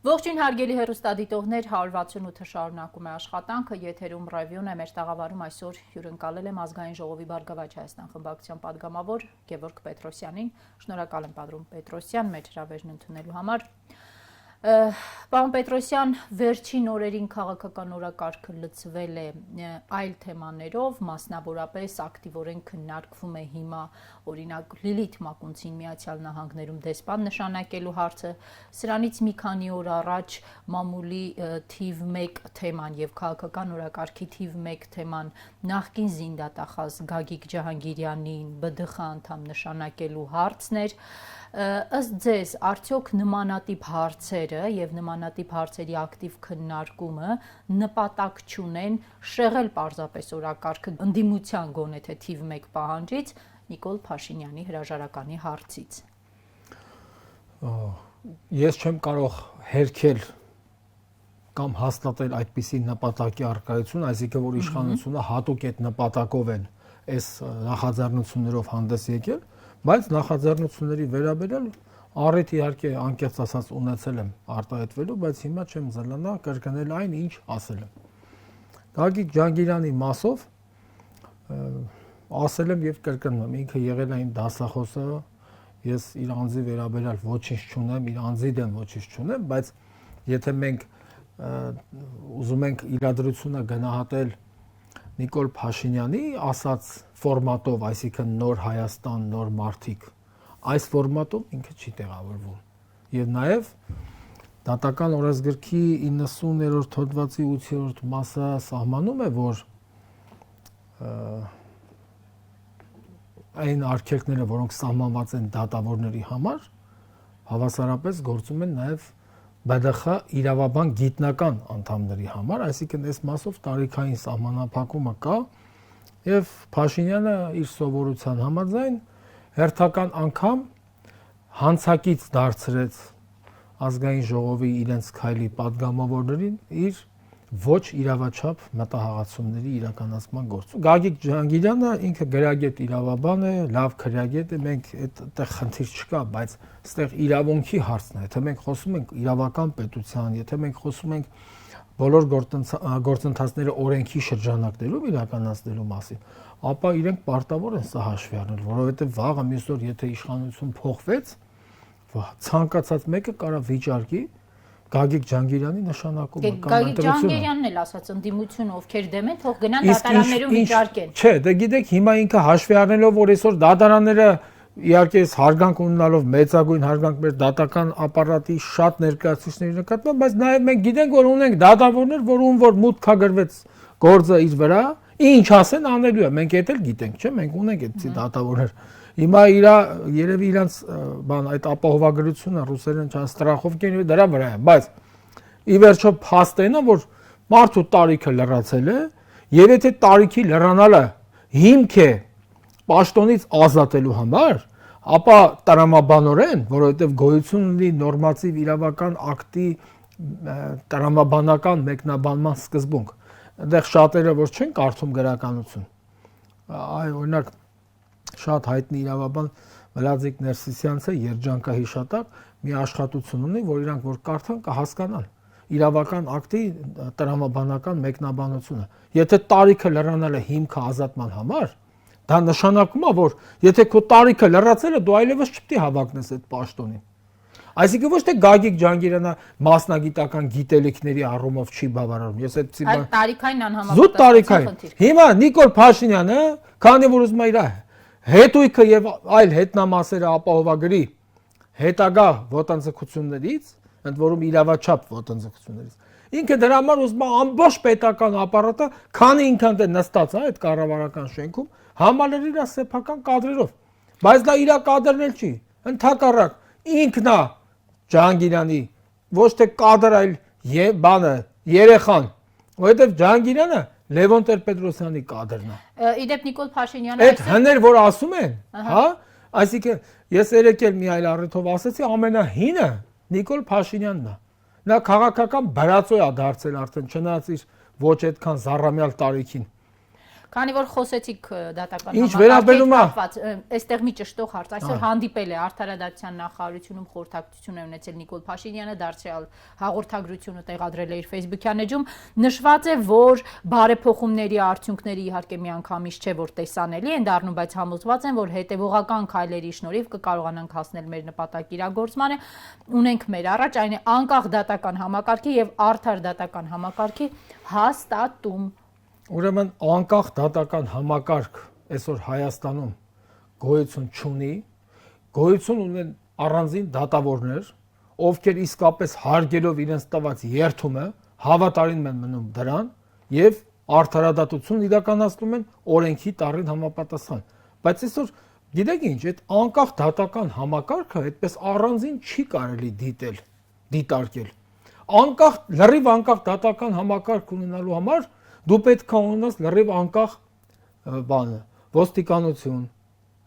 Ողջույն հարգելի հեռուստադիտողներ, 168-ը շարունակում է աշխատանքը, եթերում ռևյուն է, մեր տաղավարում այսօր հյուրընկալել եմ Ազգային ժողովի Բարգավաճ Հայաստան խմբակցության падգամավոր Գևորգ Պետրոսյանին։ Շնորհակալ եմ Պատրոն Պետրոսյան, մեր հրավերն ընդունելու համար։ Պարոն Պետրոսյան, վերջին օրերին քաղաքական օրակարգը լցվել է այլ թեմաներով, մասնավորապես ակտիվորեն քննարկվում է հիմա օրինակ Լիլիթ Մակունցին Միացյալ Նահանգներում դեսպան նշանակելու հարցը, սրանից մի քանի օր առաջ մամուլի թիվ 1 թեման եւ քաղաքական օրակարգի թիվ 1 թեման նախկին զինդատախազ Գագիկ Ջահանգիրյանին ԲԴԽ անդամ նշանակելու հարցն էր։ Ըստ ձեզ, արդյոք նմանատիպ հարցերը եւ նմանատիպ հարցերի ակտիվ քննարկումը նպատակ չունեն շեղել պարզապես օրակարգը ընդդիմության գոնե թե թիվ 1 պահանջից Նիկոլ Փաշինյանի հրաժարականի հարցից։ Ես չեմ կարող հերքել կամ հաստատել այդպիսի նպատակի առկայություն, այսինքն որ իշխանությունը հատուկ այդ նպատակով են այս նախաձեռնություններով հանդես եկել, բայց նախաձեռնությունների վերաբերյալ առիթ իհարկե անկեղծ ասած ունեցել եմ արտահայտվելու, բայց հիմա չեմ զլանա կրկնել այն, ինչ ասել եմ։ Գագիկ Ջահանգիրյանի մասով ասել եմ եւ կրկնում եմ, ինքը եղել է իմ դասախոսը, ես իր անձի վերաբերյալ ոչինչ չունեմ, իր անձի դեմ ոչինչ չունեմ, բայց եթե մենք ուզում ենք իրադրությունը գնահատել Նիկոլ Փաշինյանի ասած ֆորմատով, այսինքն նոր Հայաստան, նոր մարդիկ, այս ֆորմատով ինքը չի տեղավորվում։ Եվ նաև դատական օրենսգրքի 90-րդ հոդվածի 8-րդ մասը սահմանում է, որ այն արգելքները, որոնք սահմանված են դատավորների համար, հավասարապես գործում են նաև ԲԴԽ իրավաբան գիտնական անդամների համար, այսինքն այս մասով տարիքային սահմանափակումը կա եւ Փաշինյանը իր սովորության համաձայն հերթական անգամ հանցակից դարձրեց ազգային ժողովի իրենց քայլի падգամավորներին իր ոչ իրավաչափ մտահղացումների իրականացման գործում։ Գագիկ Ջահանգիրյանը ինքը գրագետ իրավաբան է, լավ քրեագետ է, մենք այդտեղ խնդիր չկա, բայց այստեղ իրավունքի հարցն է, եթե մենք խոսում ենք իրավական պետության, եթե մենք խոսում ենք բոլոր գործընթացները օրենքի շրջանակներում իրականացնելու մասին, ապա իրենք պարտավոր են սա հաշվի առնել, որովհետև վաղը մյուս օր եթե իշխանություն փոխվեց, ցանկացած մեկը կարա վիճարկի Գագիկ Ջահանգիրյանի նշանակումը կամ ընտրությունը։ Գագիկ Ջահանգիրյանն էլ ասաց ընդդիմությունը ովքեր դեմ են, թող գնան դատարաններում վիճարկեն։ Չէ, դե գիտեք, հիմա ինքը հաշվի առնելով, որ այսօր դատարանները իհարկե հարգանք ունենալով մեծագույն հարգանք մեր դատական ապարատի շատ ներկայացուցիչների նկատմամբ, բայց նաև մենք գիտենք, որ ունենք դատավորներ, որում որ մուտք կագրվեց գործը իր վրա, ինչ ասեն անելու է։ Մենք դա էլ գիտենք, չէ՞, մենք ունենք այդպիսի դատավորներ։ Հիմա երևի իրանց բան այդ ապահովագրությունը ռուսերեն չան ստրախովկեն դրա վրա է, բայց ի վերջո փաստենը որ մարդու տարիքը լրացել է, եւ եթե տարիքի լրանալը հիմք է պաշտոնից ազատելու համար, ապա տրամաբանորեն, որովհետեւ գոյություն ունի նորմատիվ իրավական ակտի տրամաբանական մեկնաբանման սկզբունք, այնտեղ շատերը որ չեն կարդում գրականություն, այ օրինակ շատ հայտնի իրավաբան Վլադիկ Ներսիսյանցը երջանկահիշատակ մի աշխատություն ունի, որ իրանք որ կարդան կհասկանան իրավական ակտի տրամաբանական մեկնաբանությունը։ Եթե տարիքը լրանալը հիմքը ազատման համար, դա նշանակում է, որ եթե քո տարիքը լրացել է, դու այլևս չպետք է հավակնես այդ պաշտոնին։ Այսինքն ոչ թե Գագիկ Ջահանգիրյանը մասնագիտական գիտելիքների առումով չի բավարարում։ Ես այդպեսի բան տարիքային անհամապատասխանություն։ Զուտ տարիքային։ Հիմա Նիկոլ Փաշինյանը, քանի որ ուզում է իր հետույքը եւ այլ հետնամասերը ապահովագրի հետագա ոտնձգություններից, ընդ որում իրավաչափ ոտնձգություններից։ Ինքը դրա համար ուզում է ամբողջ պետական ապարատը, քանի ինքան դե նստած է այդ կառավարական շենքում, համալրել իր սեփական կադրերով։ Բայց դա իր կադրն էլ չի, ընդհակառակ ինքն է Ջահանգիրյանի ոչ թե կադր այլ բանը երեխան, որովհետեւ Ջահանգիրյանը Լևոն Տեր-Պետրոսյանի կադրն է։ Իդեպ Նիկոլ Փաշինյանը այդ հներ որ ասում են, հա, այսինքն ես երեկ էլ մի այլ առիթով ասացի, ամենահինը Նիկոլ Փաշինյանն է։ Նա քաղաքական բրածո է դարձել արդեն, չնայած իր ոչ այդքան զառամյալ տարիքին։ Քանի որ խոսեցիք դատական Ինչ վերաբերում է այստեղ մի ճշտող հարց, այսօր հանդիպել է Արդարադատության նախարարությունում խորհրդակցություն է ունեցել Նիկոլ Փաշինյանը, դարձյալ հաղորդագրությունը տեղադրել է իր Facebook-յան էջում, նշված է, որ բարեփոխումների արդյունքները իհարկե միանգամից չէ, որ տեսանելի են դառնում, բայց համոզված են, որ հետևողական քայլերի շնորհիվ կկարողանանք հասնել մեր նպատակի իրագործմանը, ունենք մեր առաջ այն է անկախ դատական համակարգի եւ արդար դատական համակարգի հաստատում։ Ուրեմն անկախ դատական համակարգ այսօր Հայաստանում գոյություն չունի, գոյություն ունեն առանձին դատավորներ, ովքեր իսկապես հարգելով իրենց տված երթումը հավատարիմ են մնում դրան եւ արդարադատություն իրականացնում են օրենքի տառին համապատասխան։ Բայց այսօր գիտեք ինչ, այդ անկախ դատական համակարգը այդպես առանձին չի կարելի դիտարկել։ Անկախ լրիվ անկախ դատական համակարգ ունենալու համար դու պետք է ունենաս լրիվ անկախ բանը, ոստիկանություն,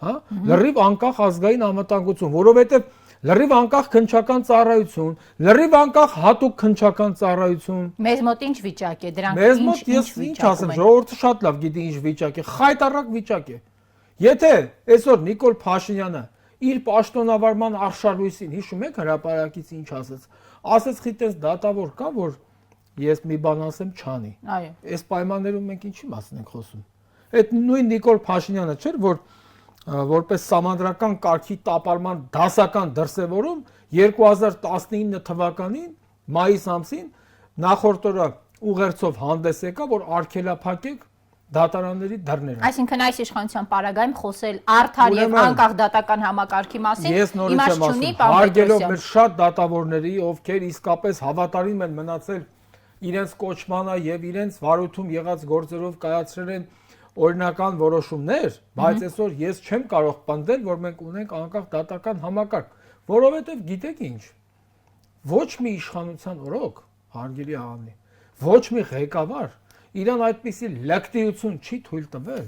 հա, լրիվ անկախ ազգային անվտանգություն, որովհետև լրիվ անկախ քննչական ծառայություն, լրիվ անկախ հատուկ քննչական ծառայություն։ Մեզ մոտ ինչ վիճակ է, դրանք մեզ մոտ ես ինչ ասեմ, ժողովուրդը շատ լավ գիտի ինչ վիճակ է, խայտառակ վիճակ է։ Եթե այսօր Նիկոլ Փաշինյանը իր պաշտոնավարման արշալույսին, հիշում եք հրապարակից ինչ ասեց, ասեց խիտես դատավոր կա, որ ես մի բան ասեմ չանի։ Այո։ Այս պայմաններում մենք ինչի մասին ենք խոսում։ Այդ նույն Նիկոլ Փաշինյանը չէր, որ որպես համանդրական կարգի տապալման դասական դրսևորում 2019 թվականին մայիս ամսին նախորդ օրը ուղերձով հանդես եկա, որ արգելափակեք դատարանների դռները։ Այսինքն այս իշխանության պարագայում խոսել արդար եւ անկախ դատական համակարգի մասին իմաստ չունի, հարգելով մեր շատ դատավորների, ովքեր իսկապես հավատարիմ են մնացել իրենց կոչմանը եւ իրենց վարույթում եղած գործերով կայացրել են օրինական որոշումներ, բայց այսօր ես չեմ կարող պնդել, որ մենք ունենք անկախ դատական համակարգ, որովհետեւ գիտեք ինչ, ոչ մի իշխանության օրոք, հարգելի աղաներ, ոչ մի ղեկավար իրան այդպիսի լակտիություն չի թույլ տվել,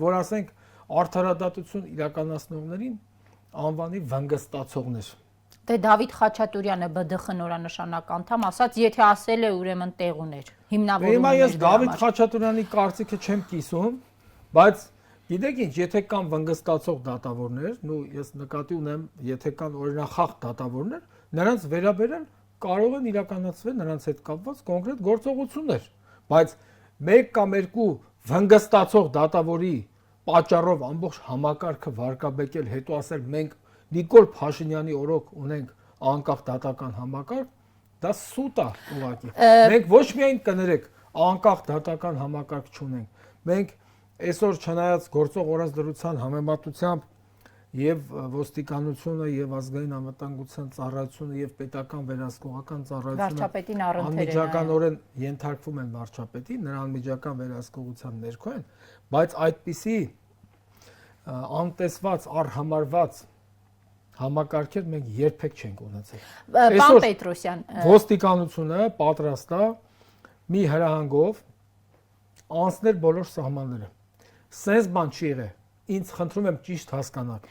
որ ասենք արդարադատություն իրականացնողներին անվանի վնգստացողներ։ Դե Դավիթ Խաչատուրյանը ԲԴԽ նորանշանակ անդամ ասաց, եթե ասել է ուրեմն տեղ ուներ։ Հիմնավորումն Հիմա ես Դավիթ Խաչատուրյանի կարծիքը չեմ կիսում, բայց գիտեք ինչ, եթե կան վնգստացող դատավորներ, ու ես նկատի ունեմ, եթե կան օրինախախտ դատավորներ, նրանց վերաբերել կարող են իրականացվել նրանց հետ կապված կոնկրետ գործողություններ, բայց մեկ կամ երկու վնգստացող դատավորի պատճառով ամբողջ համակարգը վարկաբեկել, հետո ասել մենք Նիկոլ Փաշինյանի օրոք ունենք անկախ դատական համակարգ, դա սուտ է ուղղակի։ Մենք ոչ միայն կներեք անկախ դատական համակարգ չունենք, մենք այսօր չնայած գործող օրենսդրության համեմատությամբ եւ ոստիկանությունը եւ ազգային անվտանգության ծառայությունը եւ պետական վերահսկողական ծառայությունը անմիջականորեն ենթարկվում են վարչապետի, նրա անմիջական վերահսկողության ներքո են, բայց այդպիսի անտեսված, առհամարված համակարգեր մենք երբեք չենք ունեցել։ Պարոն Պետրոսյան, ոստիկանությունը պատրաստ է մի հրահանգով անցնել բոլոր սահմանները։ Սենց բան չի եղել։ Ինձ խնդրում եմ ճիշտ հասկանաք։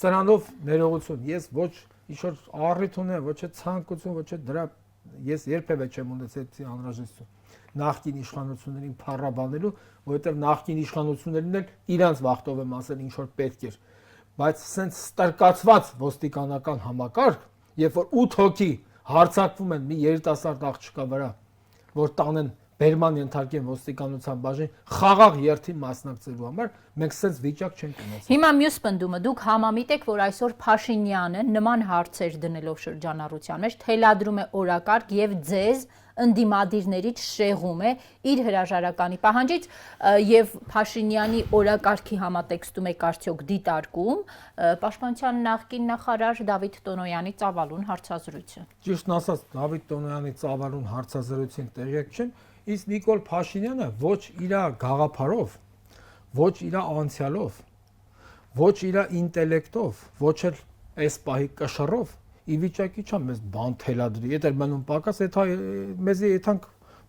Սրանով ներողություն, ես ոչ ինչ-որ առիթ ունեմ, ոչ է ցանկություն, ոչ է դրա ես երբևէ չեմ ունեցել այդպիսի անհրաժեշտություն նախկին իշխանություններին փառաբանելու, որովհետև նախկին իշխանություններն էլ իրանց վախտով եմ ասել ինչ որ պետք էր, բայց սենց ստրկացված ոստիկանական համակարգ, երբ որ 8 հոգի հարձակվում են մի երիտասարդ աղջկա վրա, որ տանեն բերման ենթարկեն ոստիկանության բաժին խաղաղ երթին մասնակցելու համար, մենք սենց վիճակ չենք ունեցել։ Հիմա մյուս պնդումը, դուք համամիտ եք, որ այսօր Փաշինյանը նման հարցեր դնելով շրջանառության մեջ թելադրում է օրակարգ եւ ձեզ ընդդիմադիրներից շեղում է իր հրաժարականի պահանջից եւ Փաշինյանի օրակարգի համատեքստում եք արդյոք դիտարկում Պաշտպանության նախկին նախարար Դավիթ Տոնոյանի ծավալուն հարցազրույցը։ Ճիշտն ասած, Դավիթ Տոնոյանի ծավալուն հարցազրույցին տեղյակ չեմ, իսկ Նիկոլ Փաշինյանը ոչ իր գաղափարով, ոչ իր անցյալով, ոչ իր ինտելեկտով, ոչ էլ այս պահի կշռով ի վիճակի չեմ մեզ բան թելադրի, եթե մնում պակաս, մեզի եթանք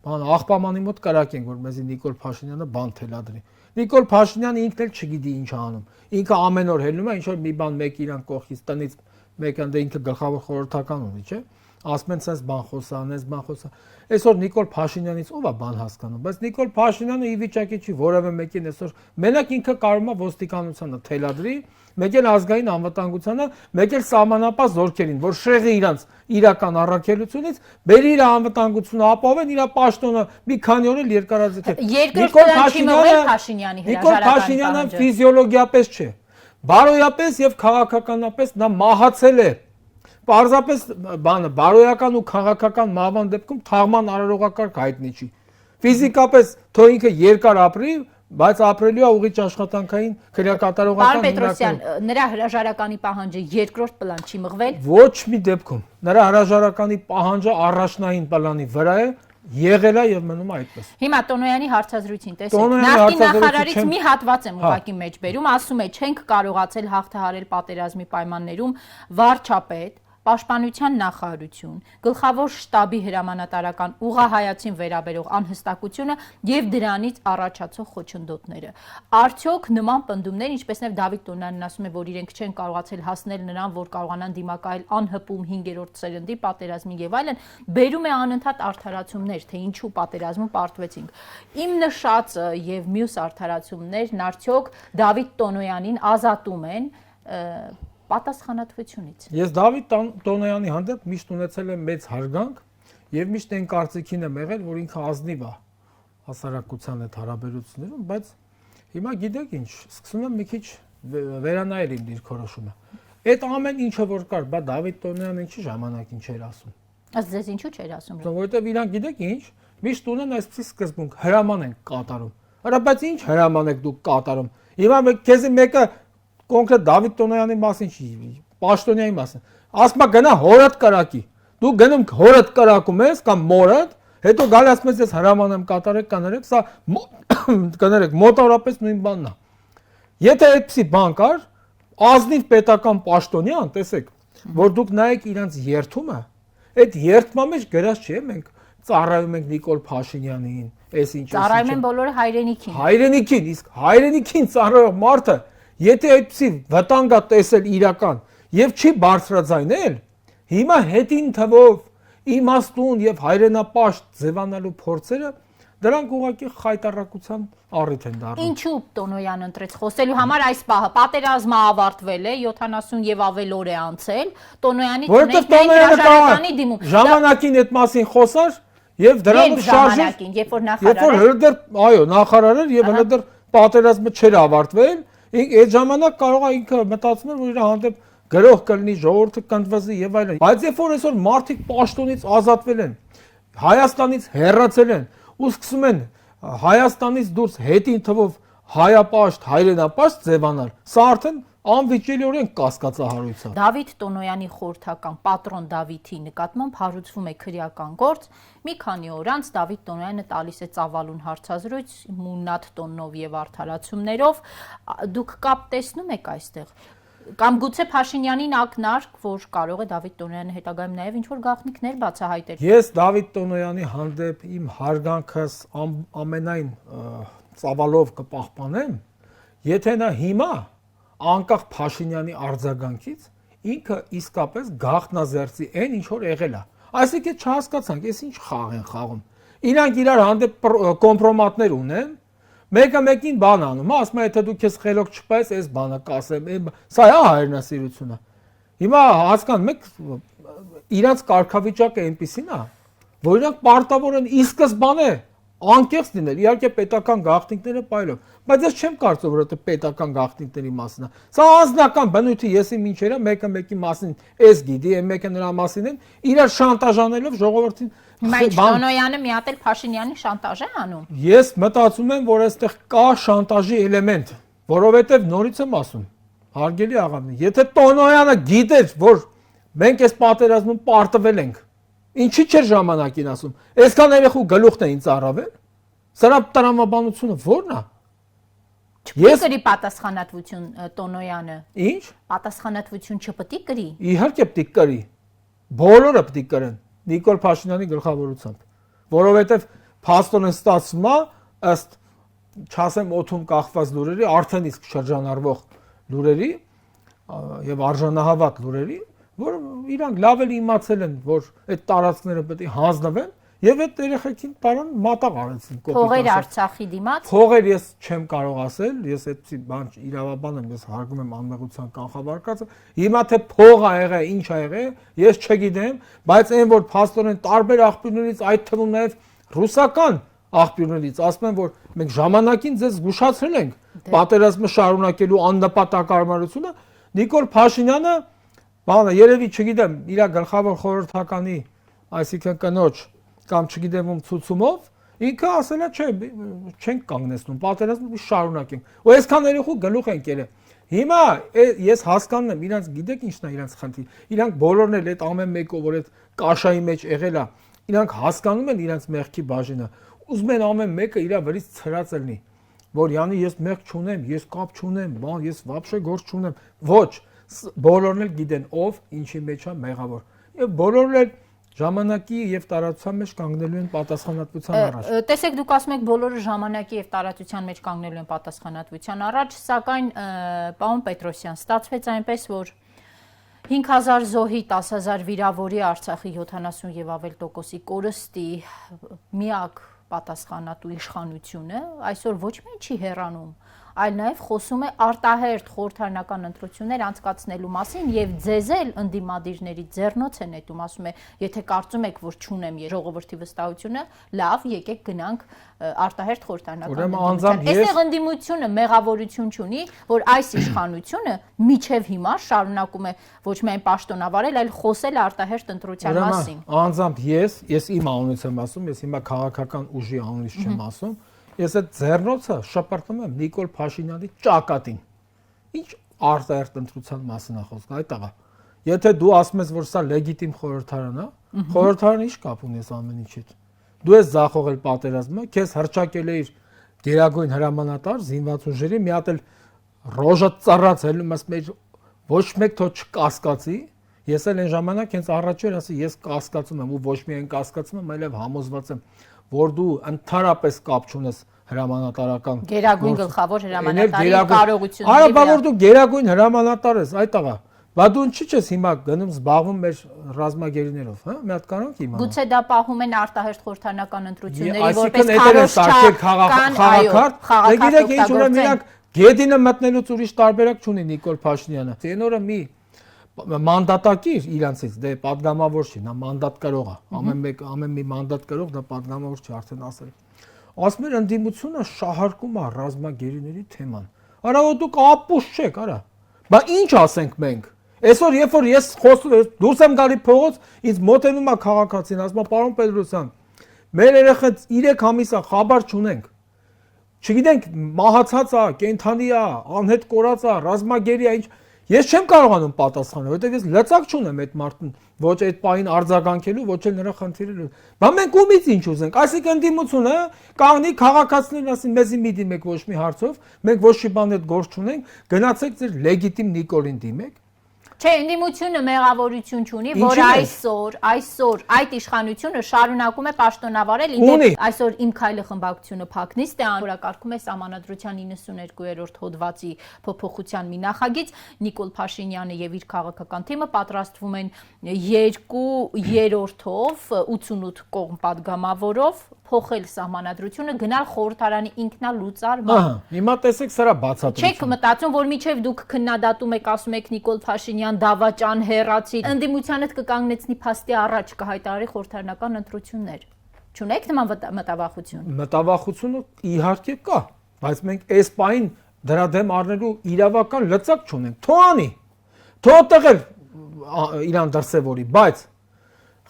բան աղբամանի մոտ կրակենք, որ մեզի Նիկոլ Փաշինյանը բան թելադրի։ Նիկոլ Փաշինյանը ինքն էլ չգիտի ինչ անում։ Ինքը ամեն օր հելնում է ինչ որ մի բան մեկ իրան կողքից տնից մեկ ընդ ինքը գլխավոր խորհրդական ունի, չէ՞։ ասում են sense բան խոսան, այս բան խոսան։ Այսօր Նիկոլ Փաշինյանից ով է բան հասկանում, բայց Նիկոլ Փաշինյանը ի վիճակի չի որևէ մեկին այսօր մենակ ինքը կարող է ոստիկանությանը թելադրի, մեկ էլ ազգային անվտանգությանը, մեկ էլ սահմանապահ զորքերին, որ շեղի իրանց իրական առաքելությունից բերի իր անվտանգությունը ապահովեն, իր պաշտոնը մի քանի օր էլ երկարաձգեն։ Նիկոլ Փաշինյանը ֆիզիոլոգիապես չէ, բարոյապես եւ քաղաքականապես նա մահացել է։ Պարզապես բանը բարոյական ու քաղաքական մահվան դեպքում թաղման արարողակարգ հայտնի չի։ Ֆիզիկապես թող ինքը երկար ապրի, բայց ապրելու է ուղիղ աշխատանքային քրեակատարողական։ Պարոն Պետրոսյան, նրա հրաժարականի պահանջը երկրորդ պլան չի մղվել։ Ոչ մի դեպքում։ Նրա հրաժարականի պահանջը առաջնային պլանի վրա է, եղել է եւ մնում է այդպես։ Հիմա Տոնոյանի հարցազրույցին տեսեք, նախկին նախարարից մի հատված եմ ուղղակի մեջ բերում, ասում է, չենք կարողացել հաղթահարել պատերազմի պայմաններում վարչապետ, Պաշտպանության նախարարություն, գլխավոր շտաբի հրամանատարական ուղղահայացին վերաբերող անհստակությունը եւ դրանից առաջացող խոչընդոտները։ Արդյոք նման պնդումներ, ինչպես նաեւ Դավիթ Տոնոյանն ասում է, որ իրենք չեն կարողացել հասնել նրան, որ կարողանան դիմակայել անհպում 5-րդ սերնդի պատերազմին եւ այլն, բերում է անընդհատ արդարացումներ, թե ինչու պատերազմում պարտվեցինք։ Իմ նշածը եւ մյուս արդարացումներն արդյոք Դավիթ Տոնոյանին ազատում են պատասխանատվությունից։ Ես Դավիթ Տոնոյանի հանդեպ միշտ ունեցել եմ մեծ հարգանք եւ միշտ այն կարծիքին եմ եղել, որ ինքը ազնիվ է հասարակության հետ հարաբերություններում, բայց հիմա գիտեք ինչ, սկսում եմ մի քիչ վերանայել իմ դիրքորոշումը։ Այդ ամեն ինչը որ կար, բա Դավիթ Տոնոյանը ինչի ժամանակին չէր ասում։ Ըստ ձեզ ինչու չէր ասում։ Որովհետեւ իրանք գիտեք ինչ, միշտ ունեն այսպիսի սկզբունք, հրաման են կատարում։ Արա բայց ինչ հրաման եք դուք կատարում։ Հիմա քեզի մեկը կոնկրետ Դավիթ Տոնոյանի մասին չի, Պաշտոնյայի մասին։ Ասում է գնա հորդ կրակի։ Դու գնում հորդ կրակում ես կամ մորդ, հետո գալի ասում ես հրաման եմ կատարել, կներեք, սա կներեք, մոտավորապես նույն բանն է։ Եթե այդպիսի բան կար, ազնիվ պետական պաշտոնյան, տեսեք, որ դուք նայեք իրանց երթումը, այդ երթման մեջ գրած չէ, մենք ծառայում ենք Նիկոլ Փաշինյանին, այս ինչ։ Ծառայում են բոլորը հայրենիքին։ Հայրենիքին, իսկ հայրենիքին ծառայող մարդը եթե այդպիսի վտանգ է տեսել իրական եւ չի բարձրաձայնել, հիմա հետին թվով իմաստուն եւ հայրենապաշտ ձևանալու փորձերը դրանք ուղղակի խայտարակության առիթ են դառնում։ Ինչու Տոնոյանը ընտրեց խոսելու համար այս պահը պատերազմը ավարտվել է, 70 եւ ավել օր է անցել, Տոնոյանի հրաժարականի դիմում։ Ժամանակին այդ մասին խոսար եւ դրանով շարժեր, երբ որ նախարար էր։ Երբ որ այո, նախարար էր եւ հենց դեռ պատերազմը չէր ավարտվել, այդ ժամանակ կարող է ինքը մտածում էր, որ իր հանդեպ գրող կլինի, ժողովուրդը կընդվզի եւ այլն։ Բայց երբ որ այսօր մարդիկ պաշտոնից ազատվել են, Հայաստանից հեռացել են ու սկսում են Հայաստանից դուրս հետին թվով հայապաշտ, հայրենապաշտ ձևանալ, սա արդեն անվիճելիորեն կասկածահարույց է։ Դավիթ Տոնոյանի խորհրդական պատրոն Դավիթի նկատմամբ հարուցվում է քրեական գործ։ Մի քանի օր անց Դավիթ Տոնոյանը տալիս է ծավալուն հարցազրույց մուննաթ տոնով եւ արդարացումներով։ Դուք կապ տեսնում եք այստեղ։ Կամ գուցե Փաշինյանին ակնարկ, որ կարող է Դավիթ Տոնոյանը հետագայում նաեւ ինչ-որ գաղտնիքներ բացահայտել։ Ես Դավիթ Տոնոյանի հանդեպ իմ հարգանքս ամենայն ծավալով կպահպանեմ, եթե նա հիմա անկախ Փաշինյանի արձագանքից ինքը իսկապես գաղտնազերծի այն ինչ որ եղել է։ Այսինքն չհասկացանք, այս ինչ խաղ են խաղում։ Իրանք իրար հանդեպ կոմպրոմատներ ունեն, մեկը մեկին բան անում, ասում է եթե դու քեզ խելոք չպայես, այս բանը կասեմ, սա է հայրենասիրությունը։ Հիմա հասկանում եք, իրանց կարգավիճակը այնպեսին է, որ իրանք պարտավոր են ի սկզբանե անկեղծ լինել, իհարկե պետական գաղտնիքները պայելով, բայց ես չեմ կարծում, որ դա պետական գաղտնիքների մասն է։ Սա անձնական բնույթի եսի մինչերը մեկը մեկի մասին էս գիտի, այն մեկը նրա մասին են, իրար շանտաժանելով ժողովրդին։ Տոնոյանը մի հատ էլ Փաշինյանին շանտաժ է անում։ Ես մտածում եմ, որ այստեղ կա շանտաժի էլեմենտ, որովհետև նորից եմ ասում, հարգելի աղաներ, եթե Տոնոյանը գիտեր, որ մենք այս պատերազմում պարտվել ենք, ինչի՞ չէր ժամանակին ասում։ Այսքան երեխու գլուխն է ինձ առավել։ Սրա տրամաբանությունը ո՞րն է։ Չպետք կրի պատասխանատվություն Տոնոյանը։ Ինչ։ Պատասխանատվություն չպետք կրի։ Իհարկե պետք կրի։ Բոլորը պետք կրեն Նիկոլ Փաշինյանի գլխավորությամբ, որովհետև փաստորեն ստացվում է ըստ չասեմ օթում կախված լուրերի, արդեն իսկ շրջանառվող լուրերի եւ արժանահավատ լուրերի, որ իրանք լավ էլ իմացել են, որ այդ տարածքները պետք է հանձնվեն եւ այդ երեխեքին տարան մատաղ արեցին Փողեր Արցախի դիմաց։ Փողեր ես չեմ կարող ասել, ես այդպեսի բան իրավաբան եմ, ես հարգում եմ անմեղության կանխավարկածը։ Հիմա թե փող ա եղել, ինչ ա եղել, ես չգիտեմ, բայց այն որ փաստորեն տարբեր աղբյուրներից, այդ թվում նաեւ ռուսական աղբյուրներից ասում են, որ մենք ժամանակին ձեզ զգուշացրել ենք պատերազմը շարունակելու աննպատակարարությունը, Նիկոլ Փաշինյանը բանը երևի չգիտեմ, իր գլխավոր խորհրդականի, այսինքն կնոջ կամ չգիտեմ ում ցուցումով ինքը ասել է, չէ, չենք կանգնեցնում, պատերազմը շարունակենք։ Ու այսքան երեխու գլուխ են կերել։ Հիմա ես հասկանում եմ, իրանց գիտեք ինչն է իրանց խնդիրը։ Իրանք բոլորն էլ այդ ամեն մեկը, որ այդ կաշայի մեջ եղել է, իրանք հասկանում են իրանց մեղքի բաժինը։ Ուզում են ամեն մեկը իր վրից ցրած լինի, որ յանի ես մեղք չունեմ, ես կապ չունեմ, բան, ես вообще գործ չունեմ։ Ոչ, բոլորն էլ գիտեն ով ինչի մեջ է մեղավոր։ Եվ բոլորն էլ ժամանակի եւ տարածության մեջ կանգնելու են պատասխանատվության առաջ։ Տեսեք, դուք ասում եք բոլորը ժամանակի եւ տարածության մեջ կանգնելու են պատասխանատվության առաջ, սակայն պարոն Պետրոսյան, ստացվեց այնպես, որ 5000 զոհի, 10000 վիրավորի Արցախի 70 եւ ավել տոկոսի կորստի միակ պատասխանատու իշխանությունը այսօր ոչ միայն չի հեռանում, այլ նաև խոսում է արտահերթ խորհրդարանական ընտրություններ անցկացնելու մասին եւ ձեզ էլ ընդդիմադիրների ձեռնոց են նետում, ասում է, եթե կարծում եք, որ չունեմ ժողովրդի վստահությունը, լավ, եկեք գնանք արտահերթ խորհրդարանական ընտրության։ Այստեղ ընդդիմությունը մեղավորություն չունի, որ այս իշխանությունը միջև հիմա շարունակում է ոչ միայն պաշտոնավարել, այլ խոսել արտահերթ ընտրության մասին։ Անձամբ ես իմ անունից եմ ասում, ես հիմա քաղաքական ուժի անունից չեմ ասում։ Ես այդ ձեռնոցը շպրտում եմ Նիկոլ Փաշինյանի ճակատին։ Ինչ արտահերթ ընտրության մասին է խոսքը, այդ աղա։ Եթե դու ասում ես, որ սա լեգիտիմ խորհրդարան է, խորհրդարանը ինչ կապ ունի այս ամեն ինչի հետ։ Դու ես ձախողել պատերազմը, քեզ հրճակել էիր գերագույն հրամանատար զինված ուժերի, մի հատ էլ ռոժը ծառած հելում ասում էիր ոչ մեկ թող չկասկածի։ Ես էլ այն ժամանակ հենց առաջ էր ասի, ես կասկածում եմ ու ոչ միայն կասկածում եմ, այլև համոզված եմ, որ դու ընդհանրապես կապ չունես հրամանատարական գերագույն գլխավոր հրամանատարի կարողությունների։ Արա, բա որ դու գերագույն հրամանատար ես, այդ աղա։ Բա դու ինչի՞ չես հիմա գնում զբաղվում մեր ռազմագերիներով, հա՞։ Մի հատ կարող ենք իմանալ։ Գուցե դա պահում են արտահերթ խորհրդարանական ընտրությունների որպես խաղաքարտ։ Գիտեք ինչ որ միակ գեդինը մտնելուց ուրիշ տարբերակ չունի Նիկոլ Փաշինյանը։ Այն օրը մի մանդատակիր իրանցից, դե падգամավոր չի, նա մանդատ կրող է, ամեն մի մանդատ կրող դա падգամավոր չի, արդեն ասել։ Ասում էր ընդդիմությունը շահարկում է ռազմագերիների թեման։ Արա դուք ապուշ չեք, արա։ Բա ինչ ասենք մենք։ Այսօր երբ որ ես խոսում եմ, դուրս եմ գալի փողոց, ինձ մոտենում է քաղաքացին, ասում է պարոն Պետրոսյան, մեր երեխան 3 ամիս է, խաբար չունենք։ Չգիտենք մահացած է, կենթանի է, անհետ կորած է, ռազմագերի է, ինչ։ Ես չեմ կարողանում պատասխանել, որովհետև ես լծակ չունեմ այդ մարդուն, ոչ այդ պահին արձագանքելու, ոչ էլ նրա խնդիրը։ Բա մենք ումից ինչ ուզենք, այսինքն ընդդիմությունը կանգնի քաղաքացիներին ասի մեզի մի դիմեք ոչ մի հարցով, մենք ոչ մի բան այդ գործ չունենք, գնացեք ձեր լեգիտիմ Նիկոլին դիմեք։ Չէ, ընդդիմությունը մեղավորություն չունի, որ այսօր այդ իշխանությունը շարունակում է պաշտոնավարել, այսօր Իմ քայլը խմբակցությունը փակնիստ է անորակարգում է Սահմանադրության 92-րդ հոդվածի փոփոխության մի նախագիծ, Նիկոլ Փաշինյանը եւ իր քաղաքական թիմը պատրաստվում են 2/3-ով 88 կողմ падգամավորով փոխել Սահմանադրությունը, գնալ խորհրդարանի ինքնալուծարման։ Հիմա տեսեք սրա բացատրությունը։ Չեք մտածում, որ միջև դուք քննադատում եք, ասում եք Նիկոլ Փաշինյան դավաճան հեռացի, ընդդիմությանը կկանգնեցնի փաստի առաջ կհայտարարի խորհրդարանական ընտրություններ։ Չունեք նման մտավախություն։ Մտավախությունը իհարկե կա, բայց մենք այս պահին դրա դեմ առնելու իրավական լծակ չունենք։ Թողանի։ Թող տեղել իրան դրսևորի, բայց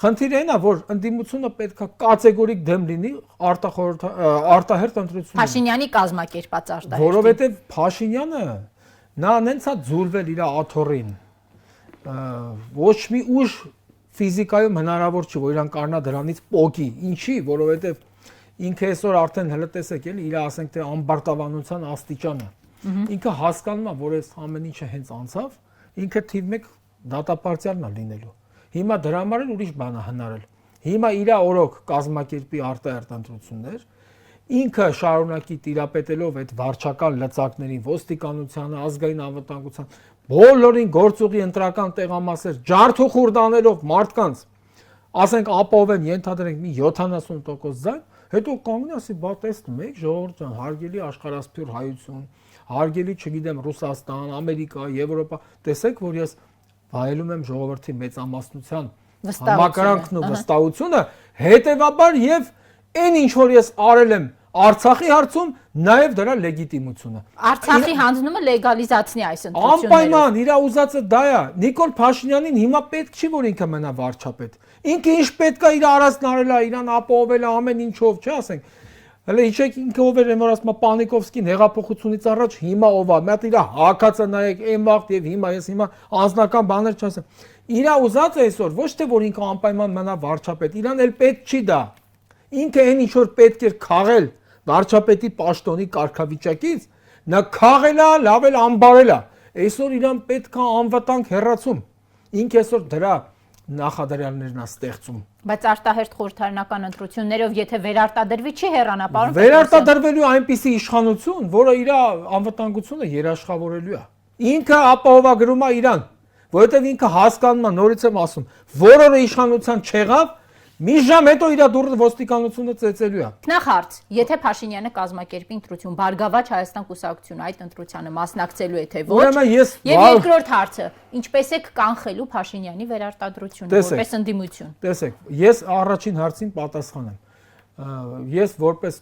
խնդիրը այն է, որ ընդդիմությունը պետք է կատեգորիկ դեմ լինի արտահերթ ընտրություններին։ Փաշինյանի կազմակերպած արտահերթ։ Որովհետև Փաշինյանը նա նենց է ձուլվել իր աթոռին։ Ոչ մի ուժ ֆիզիկայում հնարավոր չի, որ իրան կարնա դրանից պոկի։ Ինչի, որովհետև ինքը այսօր արդեն հələ տեսեք էլի իր ասենք թե ամբարտավանության աստիճանը։ Ինքը հասկանում է, որ այս ամեն ինչը հենց անցավ, ինքը թիվ 1 դատապարտյալն է լինելու։ Հիմա դրա համար էլ ուրիշ բան է հնարել։ Հիմա իր օրոք կազմակերպի արտահերթ ընտրություններ, ինքը շարունակի տիրապետելով այդ վարչական լծակներին, ոստիկանությանը, ազգային անվտանգության, բոլորին գործուղի ընտրական տեղամասեր ջարդուխուր դանելով մարդկանց, ասենք ապահովեն ենթադրենք մի 70% ձայն, հետո կանգնի ասի, բա տեսնում եք ժողովուրդ ջան, հարգելի աշխարհասփյուր հայություն, հարգելի, չգիտեմ, Ռուսաստան, Ամերիկա, Եվրոպա, տեսեք, որ ես վայելում եմ ժողովրդի մեծամասնության համակրանքն ու վստահությունը, հետևաբար եւ այն ինչ որ ես արել եմ Արցախի հարցում, նաեւ դրա լեգիտիմությունը։ Արցախի հանձնումը լեգալիզացնի այս ընտրությունները։ Անպայման իր ուզածը դա է։ Նիկոլ Փաշինյանին հիմա պետք չի որ ինքը մնա վարչապետ։ Ինքը ինչ պետք է իր արածն արել է, իրան ապահովել է ամեն ինչով, չէ՞ ասենք։ Հələ իջեք ինքը ով էր որ ասում Պանիկովսկին հեղափոխությունից առաջ հիմա ով է։ Մատ իր հակացը նայեք այն վաղտ եւ հիմա ես հիմա անձնական բաներ չասեմ։ Իր ուզածը այսօր ոչ թե որ ինքը անպայման մնա վարչապետ, իրան էլ պետք չի դա։ Ինքը այն ինչ որ պետք էր քաղել վարչապետի պաշտոնի կարգավիճակից, նա քաղել է, լավել անբարել է։ Այսօր իրան պետք է անվտանգ հեռացում։ Ինքը այսօր դրա նախադրյալներն է ստեղծում։ Բայց արտահերթ խորհրդարանական ընտրություններով եթե վերարտադրվի չի հեռանա, պարոն Պետրոսյան։ Վերարտադրվելու այնպիսի իշխանություն, որը իր անվտանգությունը երաշխավորելու է։ Ինքը ապահովագրում է իրան, որովհետև ինքը հասկանում է, նորից եմ ասում, որը իշխանության չեղավ, մի ժամ հետո իր դուրը ոստիկանությունը ծեծելու է։ Նախ հարց, եթե Փաշինյանը կազմակերպի ընտրություն, Բարգավաճ Հայաստան կուսակցությունը այդ ընտրությանը մասնակցելու է թե ոչ։ Եվ երկրորդ հարցը, ինչպես եք կանխելու Փաշինյանի վերարտադրությունը որպես ընդդիմություն։ Տեսեք, ես առաջին հարցին պատասխանեմ։ Ես որպես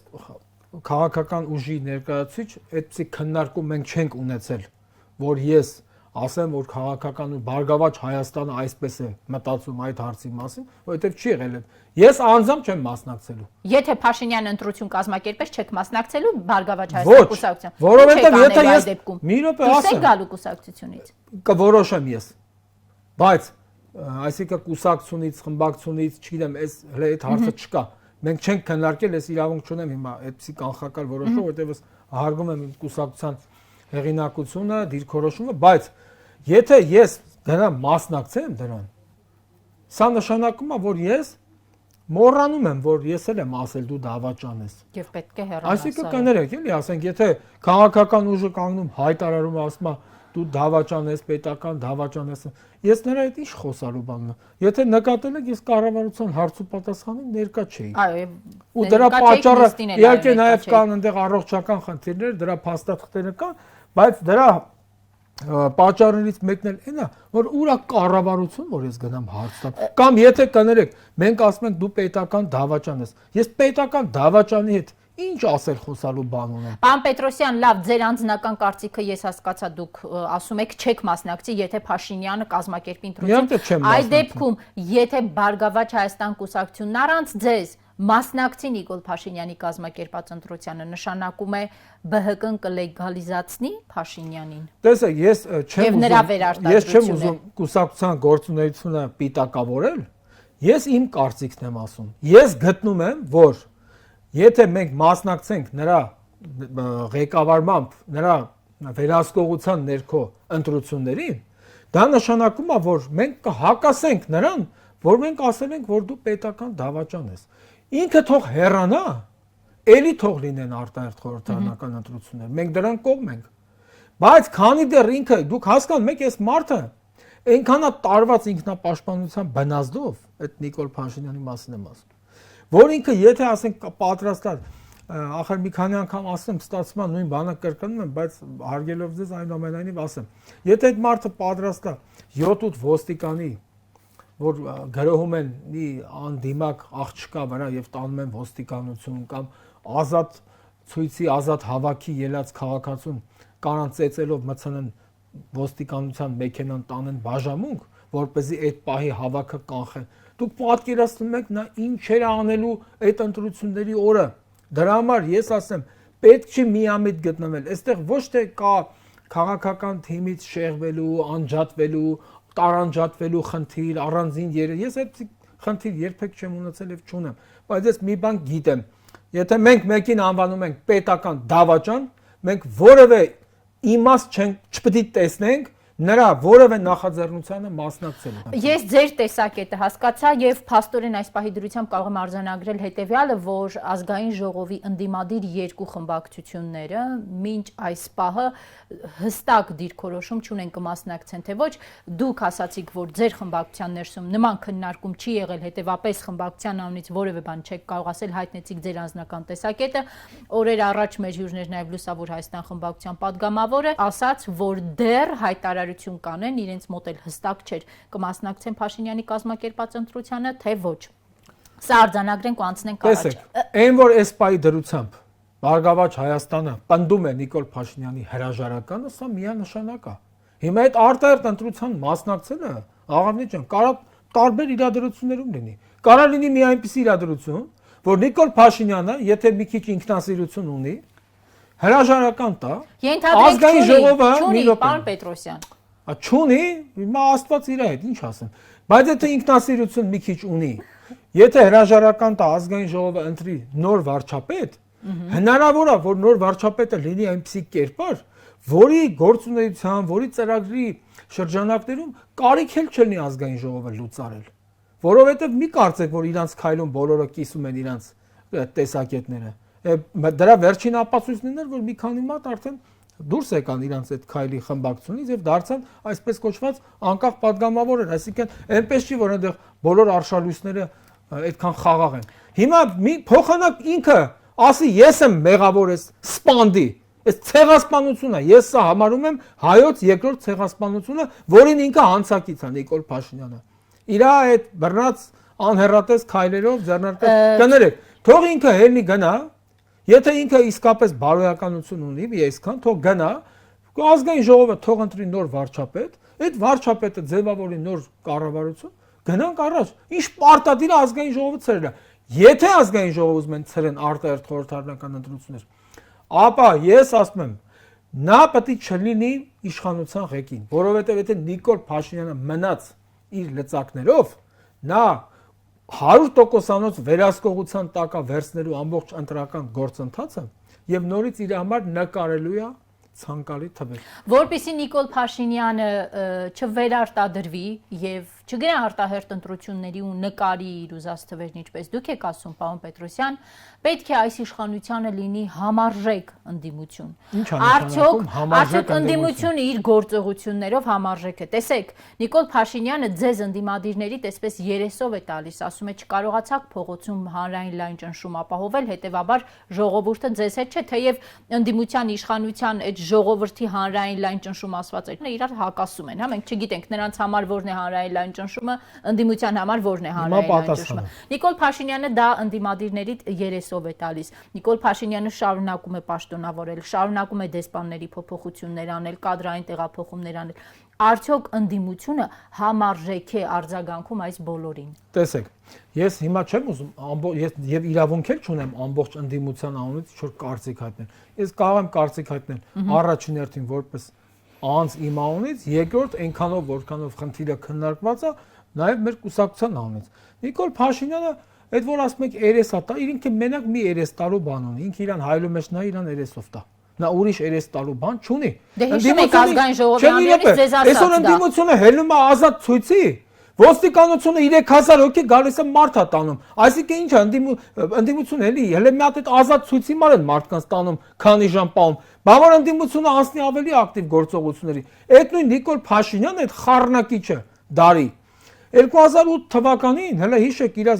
քաղաքական ուժի ներկայացուցիչ, այդպիսի քննարկում մենք չենք ունեցել, որ ես ասեմ, որ քաղաքական ու Բարգավաճ Հայաստանը այսպես է մտածում այդ հարցի մասին, որովհետև չի եղել այդ։ Ես անձամբ չեմ մասնակցելու։ Եթե Փաշինյանը ընտրություն կազմակերպեր, չեք մասնակցելու Բարգավաճ Հայաստան կուսակցության։ Որովհետև եթե ես մի րոպե ասեմ, եք գալու կուսակցությունից։ Կորոշեմ ես։ Բայց այսինքն կուսակցությունից, խմբակցությունից, չգիտեմ, այդ հարցը չկա։ Մենք չենք քննարկել, ես իրավունք չունեմ հիմա այդպիսի կանխակալ որոշում, որովհետև ես հարգում եմ իմ կուսակցության հեղինակությունը, դիրքորոշումը, բայց եթե ես դրան մասնակցեմ դրան, սա նշանակում է, որ ես մոռանում եմ, որ ես էլ եմ ասել դու դավաճան ես։ Եվ պետք է հեռանաս։ Այսինքն կներեք, էլի, ասենք, եթե քաղաքական ուժը կանգնում հայտարարում ասում է դու դավաճան ես, պետական դավաճան ես, ես նրա հետ ինչ խոսալու բանն է։ Եթե նկատել եք, ես կառավարության հարց ու պատասխանին ներկա չէի։ Այո, ու դրա պատճառը իհարկե նաև կան այնտեղ առողջական խնդիրներ, դրա փաստաթղթերը կան, բայց դրա պատճառներից մեկն էլ այն է, որ ուրա կառավարություն, որ ես գնամ հարց տամ, կամ եթե կներեք, մենք ասում ենք դու պետական դավաճան ես, ես պետական դավաճանի հետ ինչ ասել խոսալու բան ունեմ։ Պարոն Պետրոսյան, լավ, ձեր անձնական կարծիքը ես հասկացա, դուք ասում եք չեք մասնակցի, եթե Փաշինյանը կազմակերպի ընտրություն։ Այդ դեպքում, եթե Բարգավաճ Հայաստան կուսակցությունն առանց ձեզ մասնակցի Նիկոլ Փաշինյանի կազմակերպած ընտրությանը, նշանակում է ԲՀԿ-ն կլեգալիզացնի Փաշինյանին։ Տեսեք, ես չեմ ուզում կուսակցության գործունեությունը պիտակավորել, ես իմ կարծիքն եմ ասում։ Ես գտնում եմ, որ եթե մենք մասնակցենք նրա ղեկավարմամբ, նրա վերահսկողության ներքո ընտրություններին, դա նշանակում է, որ մենք կհակասենք նրան, որ մենք ասել ենք, որ դու պետական դավաճան ես։ Ինքը թող հեռանա, էլի թող լինեն արտահերթ խորհրդարանական ընտրություններ։ Մենք դրան կողմ ենք։ Բայց քանի դեռ ինքը, դուք հասկանում եք, այս մարդը այնքան է տարված ինքնապաշտպանության բնազդով, այդ Նիկոլ Փաշինյանի մասին եմ ասում, որ ինքը եթե ասենք պատրաստ է, ախր մի քանի անգամ ասեմ, ստացվում է նույն բանը կրկնում եմ, բայց հարգելով ձեզ այնուամենայնիվ ասեմ, եթե այդ մարդը պատրաստ է 7-8 ոստիկանի, որ գրոհում են մի անդիմակ աղջկա վրա եւ տանում են ոստիկանություն կամ ազատ ցույցի, ազատ հավաքի ելած քաղաքացուն կանան ծեծելով մցնեն ոստիկանության մեքենան տանեն բաժամունք, որպեսզի այդ պահի հավաքը կանխեն։ Դուք պատկերացնում եք նա ինչ էր անելու այդ ընտրությունների օրը։ Դրա համար ես ասեմ, պետք չի միամիտ գտնվել։ Այստեղ ոչ թե կա քաղաքական թիմից շեղվելու, անջատվելու, տարանջատվելու խնդիր, առանձին ես այդ խնդիր երբեք չեմ ունեցել եւ չունեմ, բայց ես մի բան գիտեմ։ Եթե մենք մեկին անվանում ենք պետական դավաճան, մենք որևէ իմաստ չպետք է տեսնենք նրա որևէ նախաձեռնությանը մասնակցել։ Ես ձեր տեսակետը հասկացա եւ փաստորեն այս պահի դրությամբ կարող եմ արձանագրել հետեւյալը, որ ազգային ժողովի ընդդիմադիր երկու խմբակցությունները մինչ այս պահը հստակ դիրքորոշում չունեն կմասնակցեն թե ոչ, դուք ասացիք, որ ձեր խմբակցության ներսում նման քննարկում չի եղել, հետեւապես խմբակցության անունից որևէ բան չեք կարող ասել, հայտնեցիք ձեր անձնական տեսակետը։ Օրեր առաջ մեր հյուրներ նաեւ Լուսավոր Հայաստան խմբակցության падգամավորը ասաց, որ դեռ հայտարարություն կանեն, իրենց մոտ էլ հստակ չէր կմասնակցեն Փաշինյանի կազմակերպած ընտրությանը, թե ոչ։ Սա արձանագրենք ու անցնենք առաջ։ Տեսեք, այն որ այս պահի դրությամբ Բարգավաճ Հայաստանը պնդում է Նիկոլ Փաշինյանի հրաժարականը, սա միանշանակ է։ Հիմա այդ արտահերտ ընտրության մասնակցելը, աղավնի ջան, կարող տարբեր իրադարձություններում լինի։ Կարող լինի մի այնպիսի իրադարձություն, որ Նիկոլ Փաշինյանը, եթե մի քիչ ինքնասիրություն ունի, հրաժարական տա, ազգային ժողովը չունի, պարոն Պետրոսյան։ Չունի, հիմա Աստված իր հետ, ինչ ասեմ։ Բայց եթե ինքնասիրություն մի քիչ ունի, եթե հրաժարական տա ազգային ժողովը ընտրի նոր վարչապետ, հնարավոր է, որ նոր վարչապետը լինի այնպիսի կերպար, որի գործունեության, որի ծրագրի շրջանակներում կարիք էլ չլինի ազգային ժողովը լուծարել։ Որովհետև մի կարծեք, որ իրանց քայլում բոլորը կիսում են իրանց տեսակետները։ Դրա վերջին ապացույցն էր, որ մի քանի մարդ արդեն դուրս եկան իրանց այդ քայլի խմբակցությունից եւ դարձան այսպես կոչված անկախ падգամավորներ, այսինքն այնպես չի, որ այնտեղ բոլոր արշալույսները այդքան խաղաղ են։ Հիմա մի փոխանակ ինքը ասի ես եմ մեղավոր ես սպանդի, այս ցեղասպանությունը, ես սա համարում եմ հայոց երկրորդ ցեղասպանությունը, որին ինքը հանցակից է Նիկոլ Փաշինյանը։ Իր այդ բռնած անհեռատես քայլերով ձեռնարկած կներեք, թող ինքը հելնի գնա, եթե ինքը իսկապես բարոյականություն ունի, այսքան թող գնա, ազգային ժողովը թող ընտրի նոր վարչապետ, այդ վարչապետը ձևավորի նոր կառավարություն, գնանք առաջ։ Ինչ պարտադիր ազգային ժողովը ցրելա։ Եթե ազգային ժողովը ուզում են ցրեն արտահերթ խորհրդարանական ընտրություններ, ապա ես ասում եմ, նա պետք է չլինի իշխանության ղեկին, որովհետև եթե Նիկոլ Փաշինյանը մնաց իր լծակներով, նա 100%-անոց վերահսկողության տակ է վերցնելու ամբողջ ընտրական գործընթացը եւ նորից իր համար նկարելու է ցանկալի թվեր։ Որպեսզի Նիկոլ Փաշինյանը չվերարտադրվի եւ չգնա արտահերթ ընտրությունների ու նկարի իր ուզած թվերն, ինչպես դուք եք ասում, պարոն Պետրոսյան, պետք է այս իշխանությանը լինի համարժեք ընդդիմություն։ Արդյոք ընդդիմությունը իր գործողություններով համարժեք է։ Տեսեք, Նիկոլ Փաշինյանը ձեզ ընդդիմադիրների տեսպես երեսով է տալիս, ասում է չկարողացաք փողոցում հանրային լայն ճնշում ապահովել, հետեւաբար ժողովուրդը ձեզ հետ չէ, թեև ընդդիմության իշխանության այդ ժողովրդի հանրային լայն ճնշում ասված է, իրար հակասում են, հա, մենք չգիտենք նրանց համար որն է հանրային լայն ճնշումը, ընդդիմության համար որն է հանրային լայն ճնշումը։ Նիկոլ Փաշինյանը դա ընդդիմադիրների երեսով է տալիս։ Նիկոլ Փաշինյանը շարունակում է պաշտոնավորել, շարունակում է դեսպանների փոփոխություններ անել, կադրային տեղափոխումներ անել։ Արդյոք ընդդիմությունը համարժեք է արձագանքում այս բոլորին։ Տեսեք, ես հիմա չեմ ուզում եւ իրավունք էլ չունեմ ամբողջ ընդդիմության անունից ինչ-որ կարծիք հայտնել։ Ես կարող եմ կարծիք հայտնել առաջին հերթին որպես անձ իմ անունից, երկրորդ այնքանով որքանով խնդիրը քննարկված է, նաեւ մեր կուսակցության անունից։ Նիկոլ Փաշինյանը այդ որ ասում եք երես է տա, ինքը մենակ մի երես տալու բան ունի, ինքը իրան հայլու մեջ նա իրան երեսով տա։ Նա ուրիշ երես տալու բան չունի։ Դե հիշում եք ազգային ժողովի անունից ձեզ ասած դա։ Այսօր ընդդիմությունը հելնում է ազատ ցույցի, ոստիկանությունը 3000 հոգի գալիս է մարդ է տանում։ Այսինքն ինչ է ընդդիմությունը էլի հələ մի հատ այդ ազատ ցույցի մար են մարդկանց տանում, քանի ժամ պահում։ Բավարար ընդդիմությունը անցնի ավելի ակտիվ գործողությունների։ Այդ նույն Նիկոլ Փաշինյանը այդ խառնակիչը դարի 2008 թվականին հələ հիշեք իր